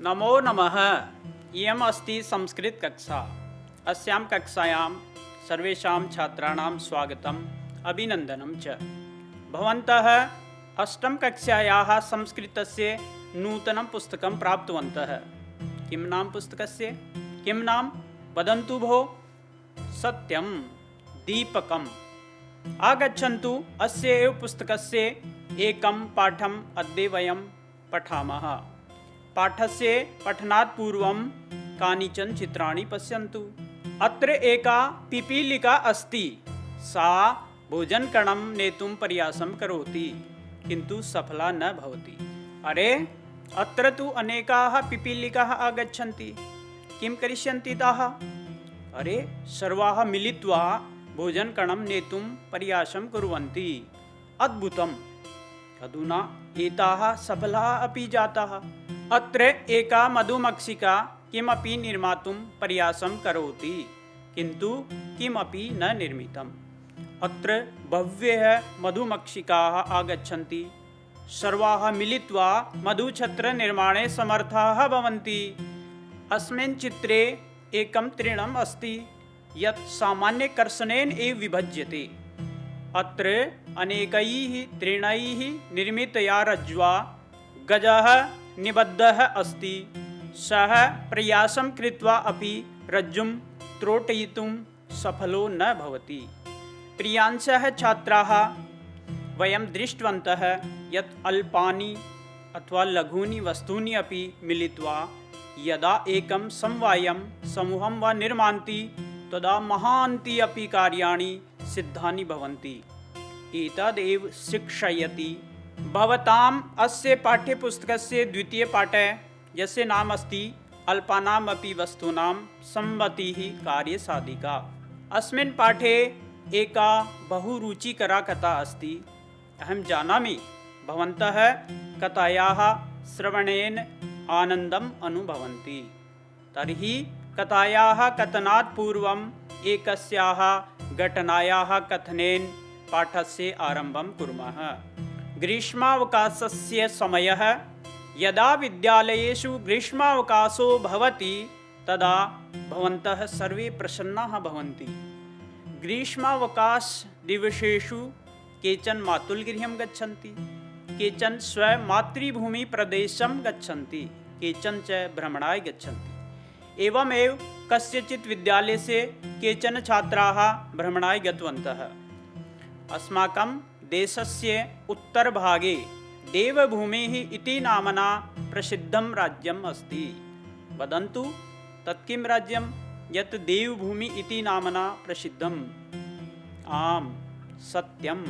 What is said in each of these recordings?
नमो नमः। इयम् अस्ति संस्कृत कक्षा। अस्यां कक्षायां सर्वेषां छात्राणां स्वागतम् अभिनन्दनं च। भवन्तः अष्टम कक्षायाः संस्कृतस्य नूतनं पुस्तकं प्राप्तवन्तः। किं नाम पुस्तकस्य? किं नाम? वदन्तु भो। सत्यं दीपकम्। आगच्छन्तु अस्य एव पुस्तकस्य एकं पाठम् अद्य वयं पठामः। पाठस्य पठनात् पूर्वं कानिचन चित्राणि पश्यन्तु। अत्र एका पिपीलिका अस्ति। सा भोजनकणं नेतुं प्रयासं करोति, किन्तु सफला न भवति। अरे, अत्र तु अनेकाः पिपीलिकाः आगच्छन्ति। किं करिष्यन्ति ताः? अरे, सर्वाः मिलित्वा भोजनकणं नेतुं प्रयासं कुर्वन्ति। अद्भुतम्। अधुना एताः सफलाः अपि जाताः। अत्र एका मधुमक्षिका किमपि निर्मातुं प्रयासं करोति, किन्तु किमपि न निर्मितम्। अत्र बह्व्यः मधुमक्षिकाः आगच्छन्ति। सर्वाः मिलित्वा मधुछत्रनिर्माणे समर्थाः भवन्ति। अस्मिन् चित्रे एकं तृणम् अस्ति यत् सामान्यकर्षणेन एव विभज्यते। अत्र अनेकैः तृणैः निर्मितया रज्ज्वा गजः निबद्धः अस्ति। सः प्रयासं कृत्वा अपि रज्जुं त्रोटयितुं सफलो न भवति। प्रियांशः छात्राः, वयं दृष्टवन्तः यत् अल्पानि अथवा लघूनि वस्तूनि अपि मिलित्वा यदा एकं समवायं समूहं वा निर्मान्ति तदा महान्ति अपि कार्याणि सिद्धानि भवन्ति। एतदेव शिक्षयति। भवताम् अस्य पाठ्यपुस्तकस्य द्वितीयपाठे, यस्य नाम अस्ति अल्पानाम् अपि वस्तूनां संवतिः कार्यसाधिका। अस्मिन् पाठे एका बहु रुचिकरा कथा अस्ति। अहं जानामि भवन्तः कथायाः श्रवणेन आनन्दम् अनुभवन्ति। तर्हि कथायाः कथनात् पूर्वम् एकस्याः घटनायाः कथनेन पाठस्य आरम्भं कुर्मः। ग्रीष्मावकाशस्य समयः। यदा विद्यालयेषु ग्रीष्मावकाशो भवति तदा भवन्तः सर्वे प्रसन्नाः भवन्ति। ग्रीष्मावकाशदिवसेषु केचन मातुलगृहं गच्छन्ति, केचन स्वमातृभूमिप्रदेशं गच्छन्ति, केचन च भ्रमणाय गच्छन्ति। एवमेव कस्यचित् विद्यालयस्य केचन छात्राः भ्रमणाय गतवन्तः। अस्माकं देशस्य उत्तरभागे देवभूमिः इति नाम्ना प्रसिद्धं राज्यम् अस्ति। वदन्तु तत् किं राज्यं यत् देवभूमि इति नाम्ना प्रसिद्धम्? आम्, सत्यं।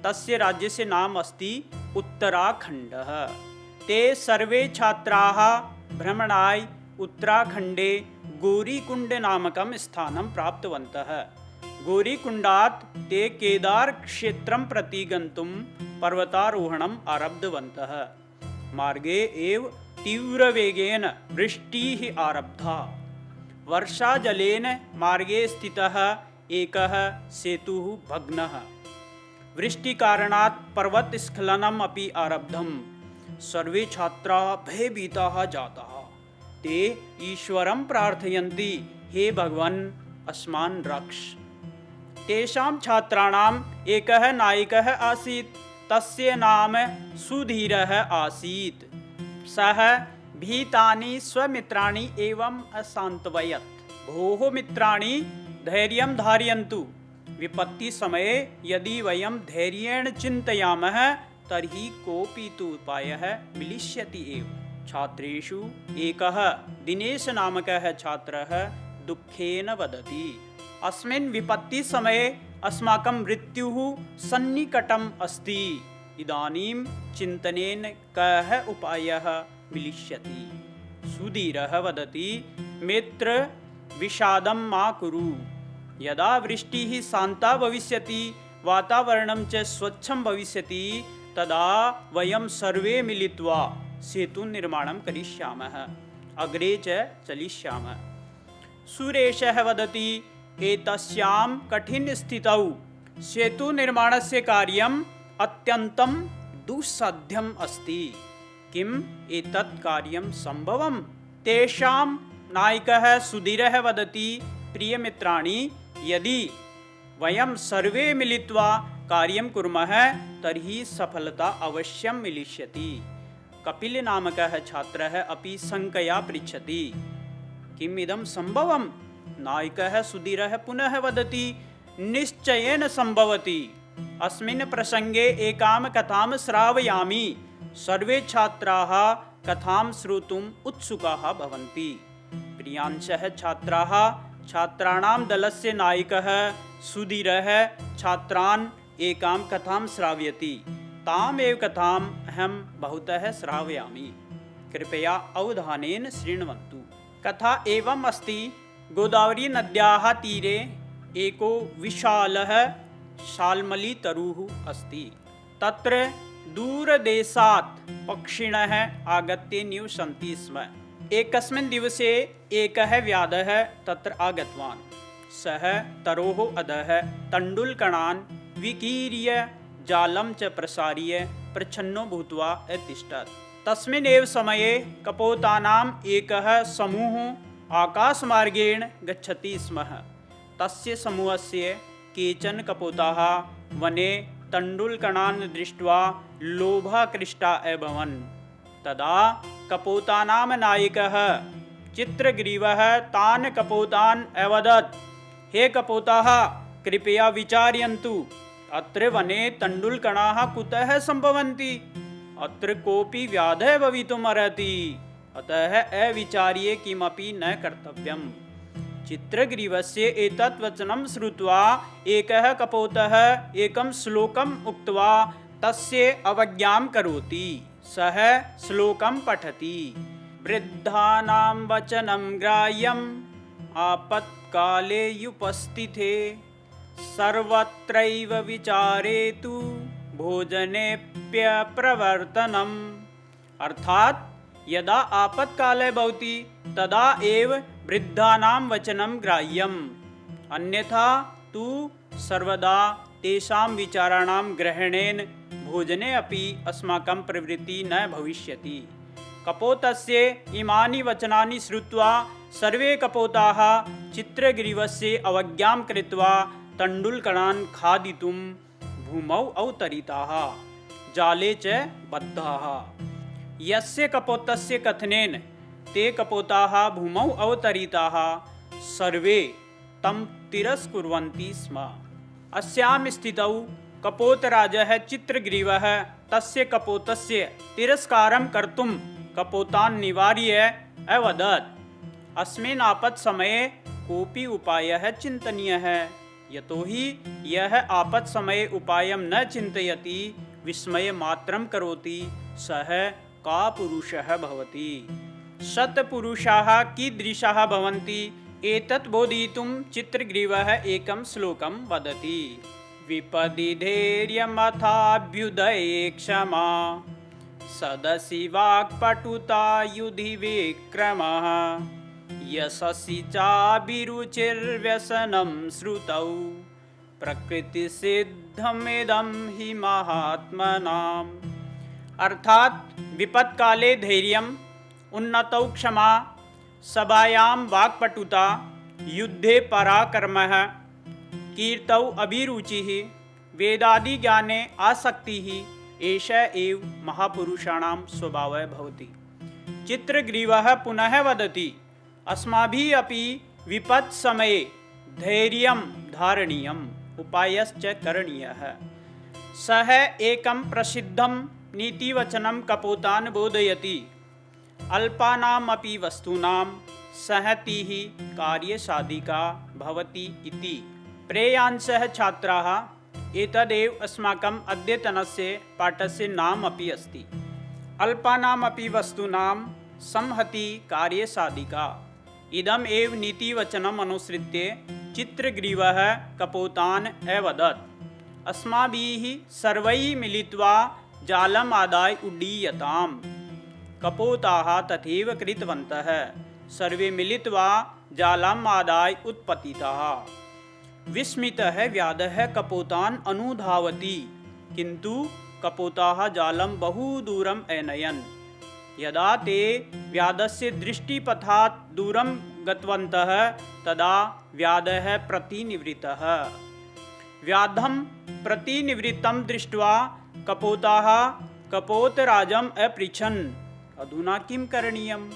तस्य राज्यस्य नाम अस्ति उत्तराखण्डः। ते सर्वे छात्राः भ्रमणाय उत्तराखण्डे गौरीकुण्ड नामकं स्थानं प्राप्तवन्तः। गौरीकुण्डात् ते केदारक्षेत्रं प्रति गन्तुं पर्वतारोहणम् आरब्धवन्तः। मार्गे एव तीव्रवेगेन वृष्टिः आरब्धा। वर्षाजलेन मार्गे स्थितः एकः सेतुः भग्नः। वृष्टिकारणात् पर्वतस्खलनम् अपि आरब्धम्। सर्वे छात्राः भयभीताः जाताः। ते ईश्वरं प्रार्थयन्ति, हे भगवन्, अस्मान् रक्ष। तेषां छात्राणाम् एकः नायकः आसीत्। तस्य नाम सुधीरः आसीत्। सः भीतानि स्वमित्राणि एवम् असान्त्वयत्। भोः मित्राणि, धैर्यं धारयन्तु। विपत्तिसमये यदि वयं धैर्येण चिन्तयामः तर्हि कोऽपि तु उपायः मिलिष्यति एव। छात्रेषु एकः दिनेशनामकः छात्रः दुःखेन वदति, अस्मिन् विपत्तिसमये अस्माकं मृत्युः सन्निकटम् अस्ति। इदानीं चिन्तनेन कः उपायः मिलिष्यति? सुधीरः वदति, मित्र, विषादं मा कुरु। यदा वृष्टिः शान्ता भविष्यति, वातावरणं च स्वच्छं भविष्यति, तदा वयं सर्वे मिलित्वा सेतुनिर्माणं करिष्यामः, अग्रे च चलिष्यामः। सुरेशः वदति, एतस्यां कठिनस्थितौ सेतुनिर्माणस्य कार्यम् अत्यन्तं दुस्साध्यम् अस्ति। किम एतत् कार्यं संभवम्? तेषां नायकः सुधीरः वदति, प्रियमित्राणि, यदि वयं सर्वे मिलित्वा कार्यं कुर्मः तर्हि सफलता अवश्यं मिलिष्यति। कपिलनामकः छात्रः अपि शङ्कया पृच्छति, किम् इदं सम्भवम्? नायकः सुधीरः पुनः वदति, निश्चयेन सम्भवति। अस्मिन् प्रसङ्गे एकां कथां श्रावयामि। सर्वे छात्राः कथां श्रोतुम् उत्सुकाः भवन्ति। प्रियांशः छात्राः, छात्राणां दलस्य नायकः सुधीरः छात्रान् एकां कथां श्रावयति। तामेव कथाम् अहं भवतः श्रावयामि। कृपया अवधानेन शृण्वन्तु। कथा एवम् अस्ति। गोदावरी नद्याः तीरे एको विशालः शाल्मलीतरुः अस्ति। तत्र दूरदेशात् पक्षिणः आगत्य निवसन्ति स्म। एकस्मिन् दिवसे एकः व्याधः तत्र आगतवान्। सः तरोः अधः तण्डुलकणान् विकीर्य जालं च प्रसार्य प्रच्छन्नो भूत्वा अतिष्ठत्। तस्मिन् एव समये कपोतानाम् एकः समूहः आकाशमार्गेण गच्छति स्म। तस्य समूहस्य केचन कपोताः वने तण्डुलकणान् दृष्ट्वा लोभाकृष्टा अभवन्। तदा कपोतानां नायकः चित्रग्रीवः तान् कपोतान् अवदत्, हे कपोताः, कृपया विचारयन्तु, अत्र वने तण्डुलकणाः कुतः सम्भवन्ति? अत्र कोऽपि व्याधः भवितुम् अर्हति, अतः अविचार्य किमपि न कर्तव्यम्। चित्रग्रीवस्य एतत् वचनं श्रुत्वा एकः कपोतः एकं श्लोकम् उक्त्वा तस्य अवज्ञां करोति। सः श्लोकं पठति, वृद्धानां वचनं ग्राह्यम् आपत्काले युपस्थिते सर्वत्रैव विचारेतु भोजनेऽप्यप्रवर्तनम्। अर्थात यदा आपत्कालः भवति तदा एव वृद्धानां वचनं ग्राह्यम्, अन्यथा तु सर्वदा तेषां विचाराणां ग्रहणेन भोजने अपि अस्माकं प्रवृत्तिः न भविष्यति। कपोतस्य इमानि वचनानि श्रुत्वा सर्वे कपोताः चित्रग्रीवस्य अवज्ञां कृत्वा तण्डुलकणान् खादितुं भूमौ अवतरिताः, जाले च बद्धाः। यस्य कपोतस्य कथनेन ते कपोताः भूमौ अवतरिताः सर्वे तं तिरस्कुर्वन्ति स्म। अस्यां स्थितौ कपोतराजः चित्रग्रीवः तस्य कपोतस्य तिरस्कारं कर्तुं कपोतान् निवार्य अवदत्, अस्मिन् आपत्समये कोऽपि उपायः चिन्तनीयः, यतोहि यः आपत्समये उपायं न चिन्तयति, विस्मयमात्रं करोति, सः कापुरुषः भवति। सत्पुरुषाः कीदृशाः भवन्ति एतत् बोधयितुं चित्रग्रीवः एकं श्लोकं वदति। विपदि धैर्यमथाभ्युदये क्षमा सदसि वाक्पटुता युधि विक्रमः यशसि चाभिरुचिर्व्यसनं श्रुतौ प्रकृतिसिद्धमिदं हि महात्मनाम्। अर्थात विपत्काले धैर्यम्, उन्नतौ क्षमा, सभायां वाक्पटुता, युद्धे पराक्रमः, कीर्तौ अभिरुचिः, वेदादिज्ञाने आसक्तिः, एषः एव महापुरुषाणां स्वभावः भवति। चित्रग्रीवः पुनः वदति, अस्माभिः अपि विपत्समये धैर्यं धारणीयम्, उपायश्च करणीयः। सः एकं प्रसिद्धं नीतिवचनं कपोतान् बोधयति, अल्पानामपि वस्तूनां सहतिः कार्यसाधिका भवति इति। प्रेयांशः छात्राः, एतदेव अस्माकम् अद्यतनस्य पाठस्य नाम अपि अस्ति। अल्पानामपि वस्तूनां संहतिः कार्यसाधिका। इदम् एव नीतिवचनम् अनुसृत्य चित्रग्रीवः कपोतान् अवदत्, अस्माभिः सर्वैः मिलित्वा जालम् आदाय उड्डीयताम्। कपोताः तथैव कृतवन्तः। सर्वे मिलित्वा जालम् आदाय उत्पतिताः। विस्मितः व्याधः कपोतान् अनुधावति, किन्तु कपोताः जालं बहु दूरम् अनयन्। यदा ते व्याधस्य दृष्टिपथात् दूरं गतवन्तः तदा व्याधः प्रतिनिवृत्तः। व्याधं प्रतिनिवृत्तं दृष्ट्वा कपोताः कपोतराजम् अपृच्छन् अधुना किं करणीयम्?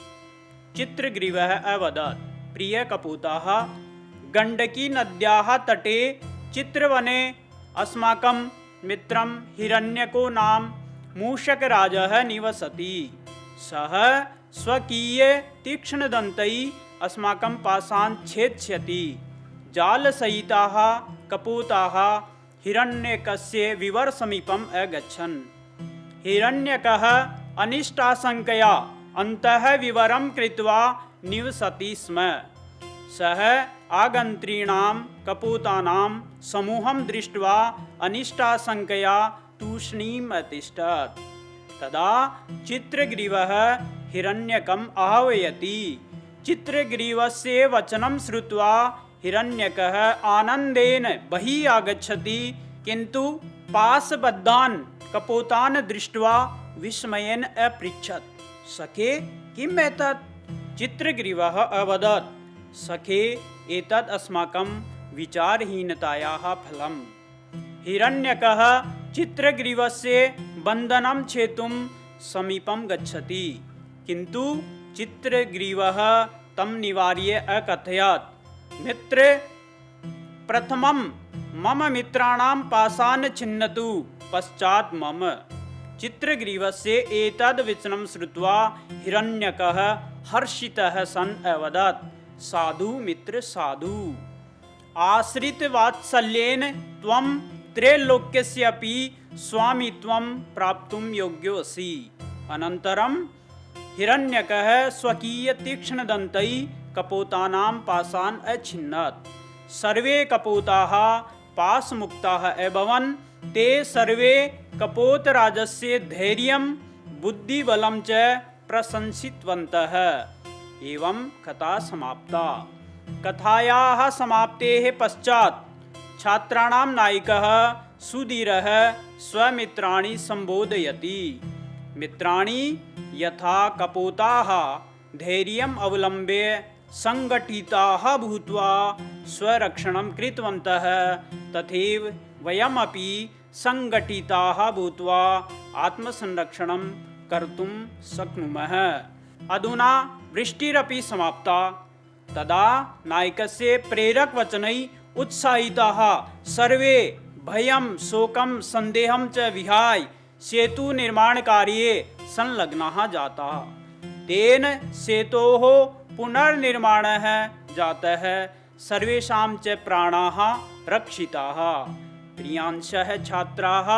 चित्रग्रीवः अवदत् प्रिय कपोताः, गण्डकी नद्याः तटे चित्रवने अस्माकं मित्रं हिरण्यको नाम मूषकराजः निवसति। सः स्वकीय तीक्ष्णदन्तैः अस्माकं पाशान् छेत्स्यति। जालसहिताः कपोताः हिरण्यकस्य विवरसमीपम् अगच्छन्। हिरण्यकः अनिष्टाशङ्कया अन्तः विवरं कृत्वा निवसति स्म। सः आगन्तॄणां कपोतानां समूहं दृष्ट्वा अनिष्टाशङ्कया तूष्णीम् अतिष्ठत्। तदा चित्रग्रीवः हिरण्यकम् आह्वयति। चित्रग्रीवस्य वचनं श्रुत्वा हिरण्यकः आनन्देन बहिः आगच्छति, किन्तु पाशबद्धान् कपोतान् दृष्ट्वा विस्मयेन अपृच्छत् सखे किम् एतत्? चित्रग्रीवः अवदत् सखे एतत् अस्माकं विचारहीनतायाः फलम्। हिरण्यकः चित्रग्रीवस्य बन्धनं छेतुं समीपं गच्छति, किन्तु चित्रग्रीवः तं निवार्य अकथयत् मित्र, प्रथमं मम मित्राणां पाशान् छिन्नतु, पश्चात् मम। चित्रग्रीवस्य एतद् वचनं श्रुत्वा हिरण्यकः हर्षितः सन् अवदत् साधु मित्र साधु, आश्रितवात्सल्येन त्वं त्रैलोक्यस्यापि स्वामित्वं प्राप्तुं योग्योऽसि। अनन्तरं हिरण्यकः स्वकीयतीक्ष्णदन्तैः कपोतानां पाशान् अछिन्नत्। सर्वे कपोताः पाशमुक्ताः अभवन्। ते सर्वे कपोतराजस्य धैर्यं बुद्धिबलं च प्रशंसितवन्तः। एवं कथा समाप्ता। कथायाः समाप्तेः पश्चात् छात्राणां नायकः सुधीरः स्वमित्राणि सम्बोधयति। मित्राणि, यथा कपोताः धैर्यम् अवलम्ब्य संगठिताः भूत्वा स्वरक्षणं कृतवन्तः, तथैव वयमपि संगठिताः भूत्वा आत्मसंरक्षणं कर्तुं शक्नुमः। अधुना वृष्टिरपि समाप्ता। तदा नायकस्य प्रेरकवचनैः उत्साहिताः सर्वे भयं शोकं सन्देहं च विहाय सेतुनिर्माणकार्ये संलग्नाः जाताः। तेन सेतोः पुनर्निर्माणः जातः। सर्वेषां च प्राणाः रक्षिताः। प्रियांशः छात्राः,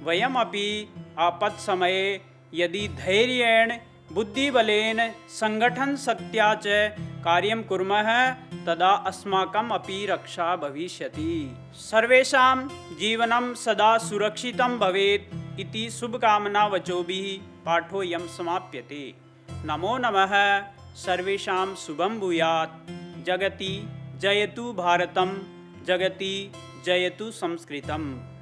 वयमपि आपत्समये यदि धैर्येण बुद्धिबलेन संगठनशक्त्या च कार्यं कुर्मः तदा अस्माकम् अपि रक्षा भविष्यति। सर्वेषां जीवनं सदा सुरक्षितं भवेत् इति शुभकामनावचोभिः पाठोऽयं समाप्यते। नमो नमः। सर्वेषां शुभं भूयात्। जगति जयतु भारतं, जगति जयतु संस्कृतम्।